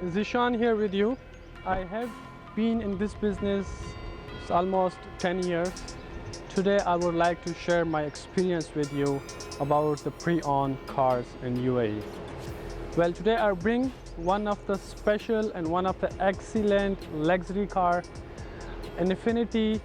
Zeeshan here with you. I have been in this business almost 10 years. Today I would like to share my experience with you about the pre-owned cars in UAE. Well, today I bring one of the special and one of the excellent luxury car, an Infiniti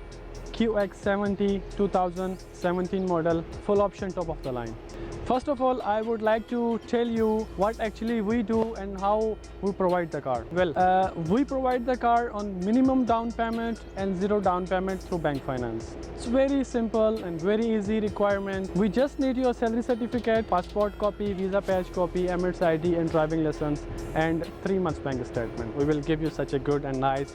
QX70 2017 model, full option, top of the line. First of all, I would like to tell you what actually we do and how we provide the car. Well, we provide the car on minimum down payment and zero down payment through bank finance. It's very simple and very easy requirement. We just need your salary certificate, passport copy, visa badge copy, Emirates ID and driving license, and 3 months bank statement. We will give you such a good and nice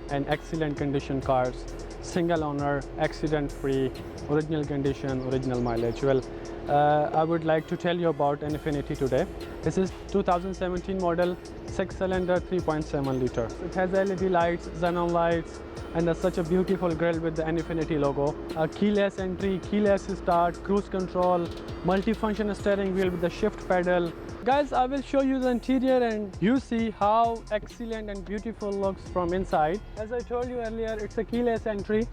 and excellent condition cars, single owner, accident free, original condition, original mileage. Well, I would like to tell you about an Infiniti today. This is 2017 model, 6-cylinder, 3.7 liter. It has LED lights, xenon lights, and such a beautiful grille with the Infiniti logo. Keyless entry, keyless start, cruise control, multifunction steering wheel with the shift pedal. Guys, I will show you the interior and you see how excellent and beautiful looks from inside. As I told you earlier, it's a keyless entry.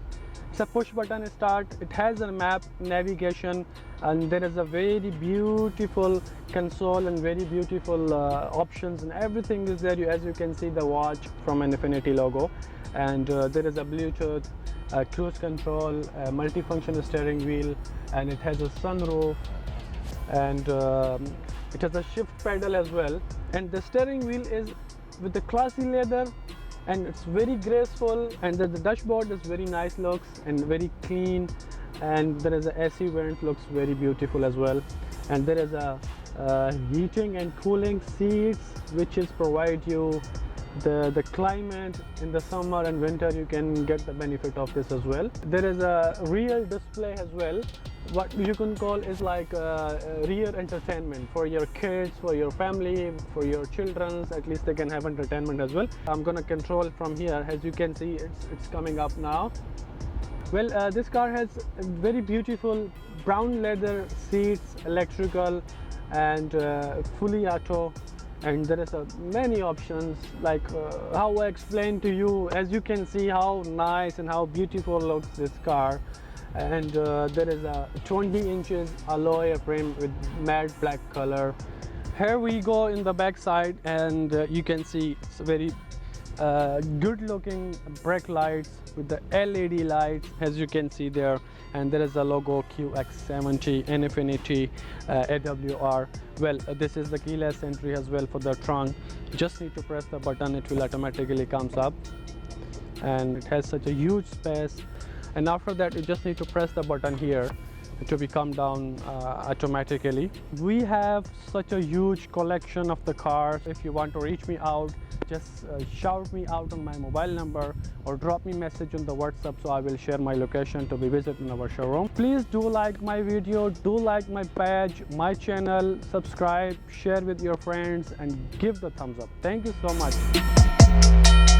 It's a push button start. It has a map, navigation, and there is a very beautiful console and very beautiful options, and everything is there. As you can see, the watch from an Infiniti logo, and there is a Bluetooth, cruise control, multifunction steering wheel, and it has a sunroof, and it has a shift pedal as well. And the steering wheel is with the classy leather, and it's very graceful, and the dashboard is very nice looks and very clean, and there is a AC vent, looks very beautiful as well, and there is a heating and cooling seats which is provide you the climate in the summer and winter. You can get the benefit of this as well. There is a rear display as well, what you can call is like rear entertainment for your kids, for your family, for your children. At least they can have entertainment as well. I'm gonna control from here. As you can see, it's coming up now. Well, this car has very beautiful brown leather seats, electrical, and fully auto. And there is many options, like how I explained to you. As you can see how nice and how beautiful looks this car. And there is a 20 inches alloy frame with matte black color. Here we go in the back side, and you can see it's very good looking brake lights with the LED lights, as you can see there, and there is a logo QX70 and Infiniti AWR. Well, this is the keyless entry as well for the trunk. You just need to press the button, it will automatically comes up, and it has such a huge space. And after that, you just need to press the button here to be come down automatically. We have such a huge collection of the cars. If you want to reach me out, just shout me out on my mobile number or drop me message on the WhatsApp, so I will share my location to be visited in our showroom. Please do like my video, do like my page, my channel, subscribe, share with your friends, and give the thumbs up. Thank you so much.